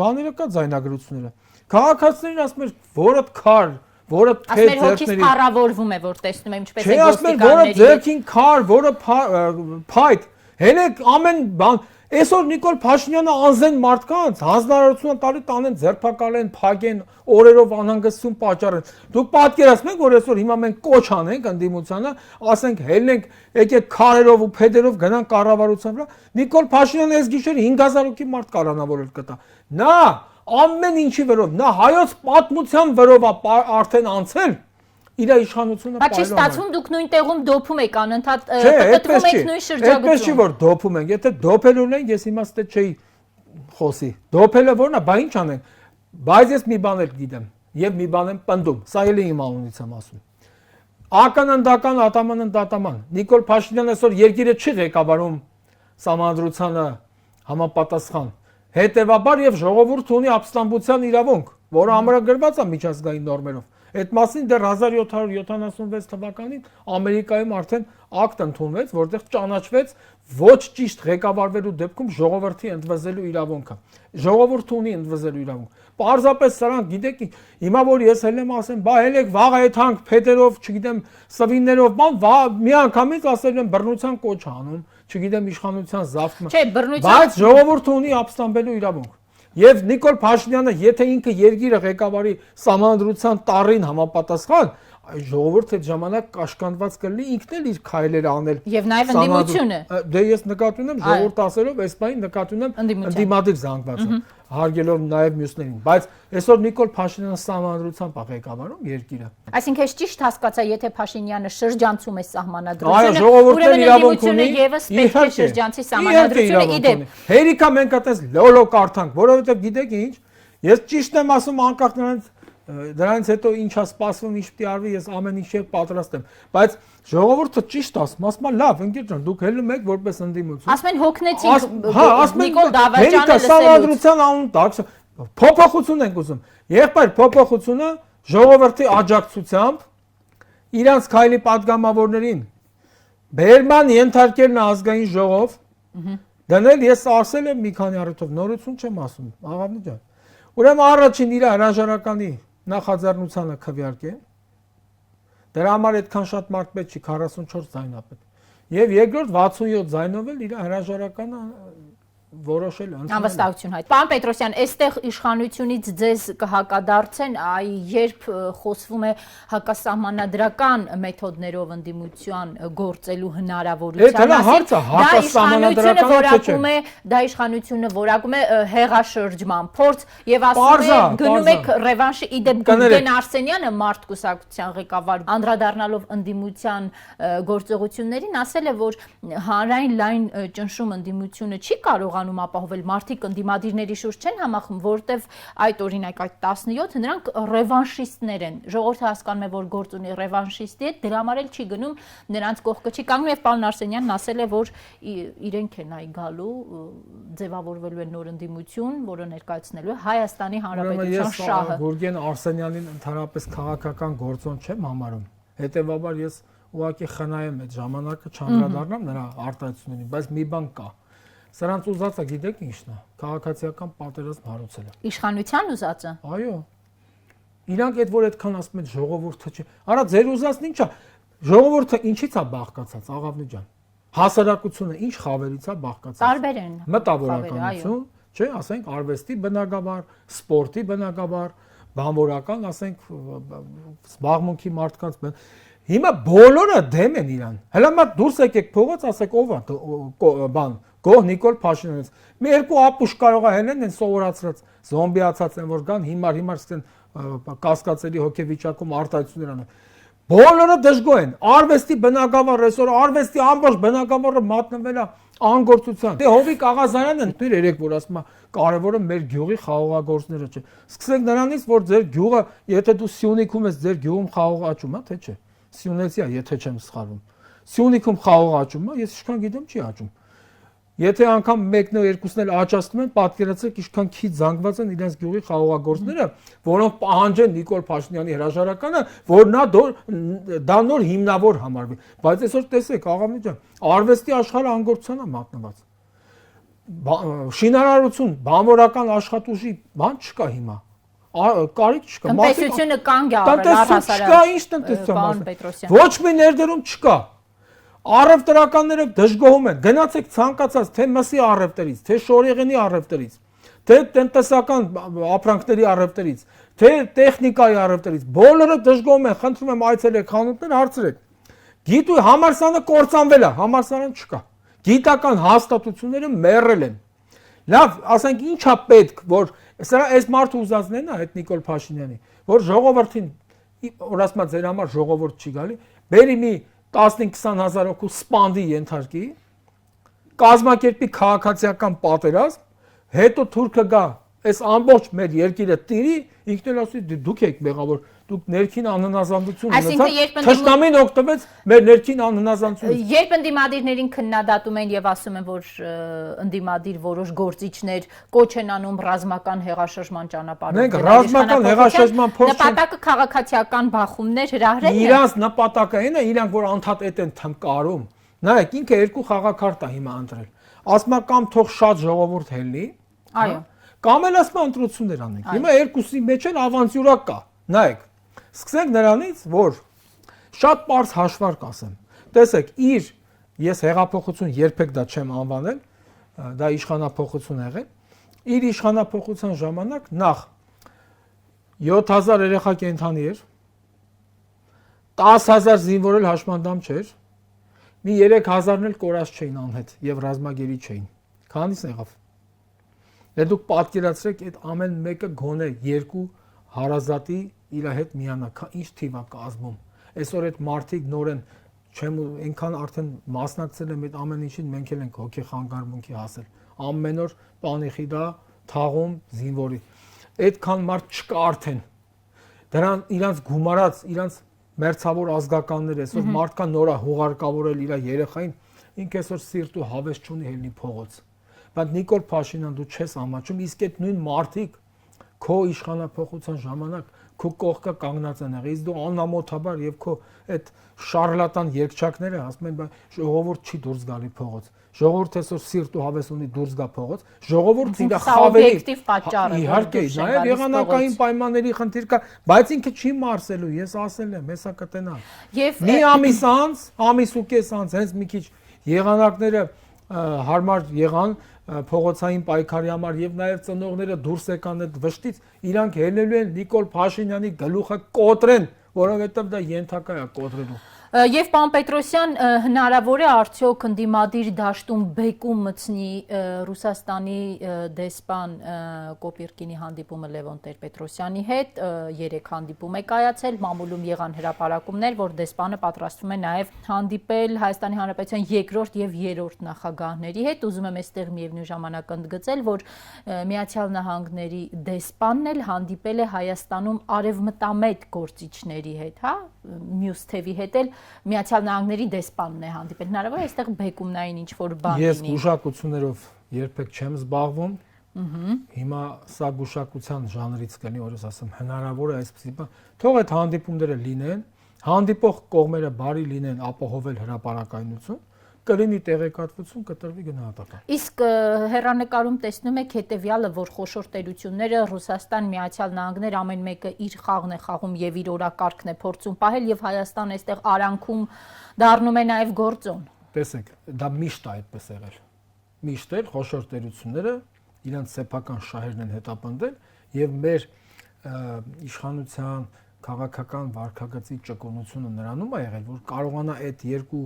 բաները կա ձայնագրությունները։ Քաղաքացիներին ասում էր որը քար, որը թե ձերքների փառավորվում է, որ տեսնում եմ ինչպես է ոստիկանների։ Չէ, ասում են որը ձերքին քար, որը փայտ։ Հենց ամեն բան այսօր Նիկոլ Փաշինյանը անզեն մարդկանց հանձնարարություն տալի տանեն ձերբակալեն, փակեն, օրերով անհանգստություն պատճառեն։ Դուք պատկերացնում եք, որ այսօր հիմա մենք կոչ անենք ընդդիմությանը, ասենք հելնենք, եկեք քարերով ու փեդերով գնանք կառավարության վրա։ Նիկոլ Փաշինյանը այս գիշեր 5000 հոգի մարդ կառանավորել կտա։ Նա ամեն ինչի վրով, նա հայոց պատմության վրով է արդեն անցել իր իշխանությունը պայմանավորել։ Բայց չի ստացվում դուք նույն տեղում դոփում եք անընդհատ կտրվում եք նույն շրջագծում։ Այդպես չի որ դոփում ենք, եթե դոփելու ենք, ես հիմա ստե չէի խոսի։ Դոփելը որն է, բա ինչ անենք։ Բայց ես մի բան էլ գիտեմ եւ մի բան եմ պնդում։ Սա էլի իմ անունից եմ ասում։ ականանդական ատամանն Նիկոլ Փաշինյանը այսօր երկիրը չի ղեկավարում Սահմանադրությանը համապատասխան։ Հետևաբար եւ ժողովուրդը ունի ապստամբության իրավունք, որը ամրագրված է միջազգային նորմերով։ Այդ մասին դեռ 1776 թվականին Ամերիկայում արդեն ակտ ընդունվեց, որտեղ ճանաչվեց ոչ ճիշտ ղեկավարվելու դեպքում ժողովրդի ընդվզելու իրավունքը։ Ժողովուրդը ունի ընդվզելու իրավունք։ Պարզապես սրանք գիտեք, հիմա որ ես հելեմ ասեմ, բա հելեք վաղ այդ հանք փետերով, չգիտեմ, սվիններով, մի անգամից ասել են բռնության կոչ անում, չգիտեմ իշխանության զավթը։ Չէ, բռնության։ Բայց ժողովուրդը ունի ապստամբելու իրավունք։ Եվ Նիկոլ Փաշինյանը, եթե ինքը երկիրը ղեկավարի Սահմանադրության տառին համապատասխան, ժողովուրդը այդ ժամանակ կաշկանդված կլինի ինքն էլ իր քայլերը անել։ Եվ նաև ընդդիմությունը։ Դե ես նկատի ունեմ ժողովուրդ ասելով, այս բանին նկատի ունեմ ընդդիմադիր զանգվածը, հարգելով նաև մյուսներին, բայց այսօր Նիկոլ Փաշինյանը Սահմանադրությամբ է ղեկավարում երկիրը։ Այսինքն ես ճիշտ հասկացա, եթե Փաշինյանը շրջանցում է Այո, Սահմանադրությունը, ժողովուրդն իրավունք ունի եւս պետք է շրջանցի Սահմանադրությունը իդեպ։ Հերիքա մենք այդպես լոլո կարդանք, որովհետև գիտեք ինչ, ես ճիշտ եմ ասում անկախ դրանից հետո ինչա սպասվում, ինչ պիտի արվի, ես ամեն ինչի պատրաստ եմ, բայց ժողովուրդը ճիշտ ասում է լավ, ընկեր ջան, դուք հելում եք որպես ընդդիմություն։ Ասում են հոգնեցինք Նիկոլ Դավաճյանը Սահմանադրության անուն տակ փոփոխություն ենք ուզում։ Եղբայր փոփոխությունը ժողովրդի աջակցությամբ իրանց քայլի падգամավորներին բերման ենթարկելն ազգային ժողով դնել ես ասել եմ մի քանի առիթով նորություն չեմ ասում, աղավնի ջան։ Ուրեմն առաջին իր հրաժարականի նախաձեռնությանը քվեարկե։ Դրա համար այդքան շատ մարդ պետք չի 44 ձայնապետ։ Եվ երկրորդ 67 ձայնով էլ իր հրաժարականը որոշել ընդունել։ Անվստահություն հայտ։ Պարոն Պետրոսյան, այստեղ իշխանությունից ձեզ կհակադարձեն, այ երբ խոսվում է հակասահմանադրական մեթոդներով ընդդիմության գործելու հնարավորության մասին, դա իշխանությունը որակում է հեղաշրջման փորձ եւ ասում է գնում եք ռևանշի իդեպ Գուրգեն Արսենյանը մարդ կուսակցության ղեկավար անդրադառնալով ընդդիմության գործողություններին ասել է, որ հանրային լայն ճնշում ընդդիմությունը չի կարող ապահովել մարդիկ ընդդիմադիրների շուրջ չեն համախմբում, որտեվ այդ օրինակ այդ 17 նրանք ռևանշիստներ են։ Ժողովուրդը հասկանում է, որ գործ ունի ռևանշիստի հետ, դրա համար էլ չի գնում նրանց կողքը չի կանգնում եւ պարոն Արսենյանն ասել է, որ իրենք են այ գալու, ձևավորվելու է նոր ընդդիմություն, որը ներկայացնելու է Հայաստանի Հանրապետության շահը։ Գուրգեն Արսենյանին ընդհանրապես քաղաքական գործոն չեմ համարում։ Հետևաբար ես ուղղակի խնայեմ այդ ժամանակը չանդրադառնամ նրա արտահայտություններին, բայց մի բան կա։ Սրանց ուզածը գիտեք ինչն է, քաղաքացիական պատերազմ հարուցելը։ Իշխանության ուզածը։ Այո։ Իրանք այդ որ այդքան ասում են ժողովուրդը չի։ Արա ձեր ուզածն ի՞նչ է։ Ժողովուրդը ինչից է բաղկացած, աղավնի ջան։ Հասարակությունը ինչ խավերից է բաղկացած։ Տարբեր են։ Մտավորականություն, չէ, ասենք արվեստի բնագավառ, սպորտի բնագավառ, բանվորական, ասենք զբաղմունքի մարդկանց Հիմա բոլորը դեմ են իրան։ Հələ մատ դուրս եկեք փողոց, ասեք ով է բան Գոհ Նիկոլ Փաշինյանից։ Մի երկու ապուշ կարող է հենեն են սովորացրած, զոմբիացած են որ կան, հիմար սկսեն կասկածելի հոգեվիճակում արտահայտություններ անեն։ Բոլորը դժգոհ են։ Արվեստի բնագավառը այսօր արվեստի ամբողջ բնագավառը մատնվել է անգործության։ Դե Հովիկ Աղազարյանն ընտիր երեք որ ասում է կարևորը մեր գյուղի խաղողագործները չէ։ Սկսենք նրանից որ ձեր գյուղը, եթե դու Սյունիքում ես, ձեր գյուղում խաղող աճում է, թե չէ։ Սյունեցի է, եթե չեմ սխալվում։ Սյունիքում խաղող աճում է, ես ինչքան գիտեմ չի աճում։ Եթե անգամ մեկն ու երկուսն էլ աճացնում են, պատկերացրեք ինչքան քիչ զանգված են իրենց գյուղի խաղողագործները, որոնք պահանջեն Նիկոլ Փաշինյանի հրաժարականը, որ դա նոր հիմնավոր համարվի։ Բայց այսօր տեսեք, աղավնի ջան, արվեստի աշխարհը անգործության է մատնված։ Շինարարություն, բանվորական աշխատուժի բան չկա հիմա։ Կարիք չկա։ Տնտեսությունը կանգ է առել առհասարակ։ Չկա ինչ տնտեսություն։ Ոչ մի ներդրում չկա։ Առևտրականները դժգոհում են։ Գնացեք ցանկացած թե մսի առևտրից, թե շորեղենի առևտրից, թե տնտեսական ապրանքների առևտրից, թե տեխնիկայի առևտրից։ Բոլորը դժգոհում են, խնդրում եմ այցելեք խանութներ, հարցրեք։ Գիտու համալսարանը կործանվել է, համալսարան չկա։ Գիտական հաստատությունները մեռել են։ Լավ, ասենք ինչա պետք, որ սա այս մարդը ուզածն է այդ Նիկոլ Փաշինյանի, որ ժողովրդին, որ ասում է ձեր համար ժողովուրդ չի գալի, բերի մի 15-20 հազար հոգու սպանդի ենթարկի, կազմակերպի քաղաքացիական պատերազմ, հետո թուրքը գա, այս ամբողջ մեր երկիրը տիրի, ինքն էլ ասի դուք եք մեղավոր, Դուք ներքին անհնազանդություն Այսինքն, ունեցաք, թշնամին օգտվեց մեր ներքին անհնազանդությունից։ Երբ ընդդիմադիրներին քննադատում են եւ ասում են, որ ընդդիմադիր որոշ գործիչներ կոչ են անում ռազմական հեղաշրջման ճանապարհով։ Մենք ռազմական հեղաշրջման փորձ չենք։ Նպատակը քաղաքացիական բախումներ հրահրելն է։ Իրանց նպատակը այն է, իրանք որ անդադար են թմկարում։ Նայեք, ինքը երկու խաղակարտ է հիմա ընտրել։ Ասում է կամ թող շատ ժողովուրդ հելնի, Այո։ Կամ էլ ասում ընտրություններ անենք։ Հիմա երկուսի մեջ էլ ավանտյուրա կա։ Նայեք, սկսենք նրանից, որ շատ པարզ հաշվարկ ասեմ։ Տեսեք, ես հեղափոխություն երբեք դա չեմ անվանել, դա իշխանափոխություն եղել։ Իր իշխանափոխության ժամանակ նախ 7000 երեխա կենթանի էր, 10000 զինվորել հաշմանդամ չէր, մի 3000-ն էլ կորած չէին անհետ եւ ռազմագերի չէին։ Քանիսն եղավ։ Դուք պատկերացրեք այդ ամեն մեկը գոնե 2 հարազատի իր հետ միանա, ինչ թիվ է կազմում։ Այսօր այդ մարդիկ նորեն չեմ այնքան արդեն մասնակցել եմ այդ ամեն ինչին, մենք էլ ենք հոգեխանգարմունքի հասել։ Ամեն օր պանիխիդա, թաղում, զինվորի։ Այդքան մարդ չկա արդեն։ Դրան իրանց գումարած, իրանց մերձավոր ազգականներ այսօր մարդկան նորա հուղարկավորել իր երեխային, ինքը այսօր սիրտ ու հավես չունի ելնի փողոց։ Բայց Նիկոլ Փաշինյան դու չես ամաչում, իսկ այդ նույն մարդիկ քո իշխանափոխության ժամանակ քո կողքը կանգնած են եղել, իսկ դու անամոթաբար եւ քո այդ շարլատան երկչակները ասում են, ժողովուրդ չի դուրս գալի փողոց։ Ժողովուրդը այսօր սիրտ ու հավես ունի դուրս գա փողոց։ Ժողովուրդը իր խավերի օբյեկտիվ պատճառ է։ Իհարկե, նաեւ եղանակային պայմանների խնդիր կա, բայց ինքը չի մարսելու, ես ասել եմ, հեսա կտենա։ Մի ամիս անց, ամիս ու կես անց հենց մի քիչ եղանակները հարմար եղան փողոցային պայքարի համար եւ նաեւ ծնողները դուրս եկան այդ վշտից, իրանք ելնելու են Նիկոլ Փաշինյանի գլուխը կոտրեն, որովհետեւ դա ենթակա է կոտրելու։ Եվ պարոն Պետրոսյան, հնարավոր է արդյոք ընդդիմադիր դաշտում բեկում մտցնի Ռուսաստանի դեսպան Կոպիրկինի հանդիպումը Լևոն Տեր-Պետրոսյանի հետ, 3 հանդիպում է կայացել, մամուլում եղան հրապարակումներ, որ դեսպանը պատրաստվում է նաև հանդիպել Հայաստանի Հանրապետության երկրորդ եւ երրորդ նախագահների հետ։ Ուզում եմ այստեղ միևնույն ժամանակ ընդգծել, որ Միացյալ Նահանգների դեսպանն էլ հանդիպել է Հայաստանում արևմտամետ գործիչների հետ, հա, մյուս թևի հետ էլ Միացյալ Նահանգների դեսպանն է հանդիպել։ Հնարավոր է այստեղ բեկումնային ինչ-որ բան լինի։ Ես գուշակություններով երբեք չեմ զբաղվում։ Հիմա սա գուշակության ժանրից կլինի, որպես ասեմ, հնարավոր է այսպեսի բան։ Թող այդ հանդիպումները լինեն, հանդիպող կողմերը բարի լինեն ապահովել հրապարակայնություն, կլինի տեղեկատվություն, կտրվի գնահատական։ Իսկ հեռանկարում տեսնում եք հետևյալը, որ խոշոր տերությունները Ռուսաստան, Միացյալ Նահանգներ ամեն մեկը իր խաղն է խաղում եւ իր օրակարգն է փորձում պահել եւ Հայաստանը այստեղ արանքում դառնում է նաեւ գործոն։ Տեսեք, դա միշտ է այդպես եղել։ Միշտ էլ խոշոր տերությունները իրենց սեփական շահերն են հետապնդել եւ մեր իշխանության քաղաքական վարքագծի ճկունությունը նրանում է եղել, որ կարողանա այդ երկու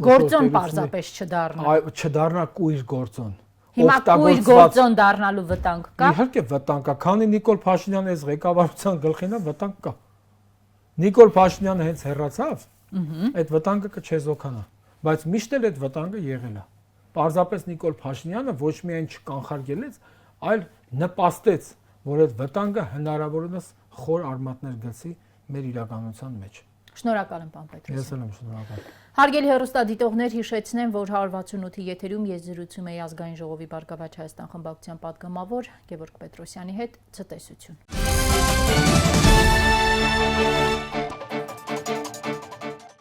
գործոն պարզապես չդառնա։ Չդառնա կույր գործոն։ Հիմա կույր գործոն դառնալու վտանգ կա։ Իհարկե վտանգ կա, քանի Նիկոլ Փաշինյանը այս ղեկավարության գլխին է, վտանգ կա։ Նիկոլ Փաշինյանը հենց հեռացավ, այդ վտանգը կչեզոքանա, բայց միշտ էլ այդ վտանգը եղել է։ Պարզապես Նիկոլ Փաշինյանը ոչ միայն չկանխարգելեց, այլ նպաստեց, որ այդ վտանգը հնարավորինս խոր արմատներ գցի մեր իրականության մեջ։ Շնորհակալ եմ, պարոն Պետրոսյան։ Ես էլ եմ շնորհակալ։ Հարգելի հեռուստադիտողներ, հիշեցնեմ, որ 168-ի եթերում ես զրուցում եի Ազգային ժողովի Բարգավաճ Հայաստան խմբակցության պատգամավոր Գևորգ Պետրոսյանի հետ։ Ցտեսություն։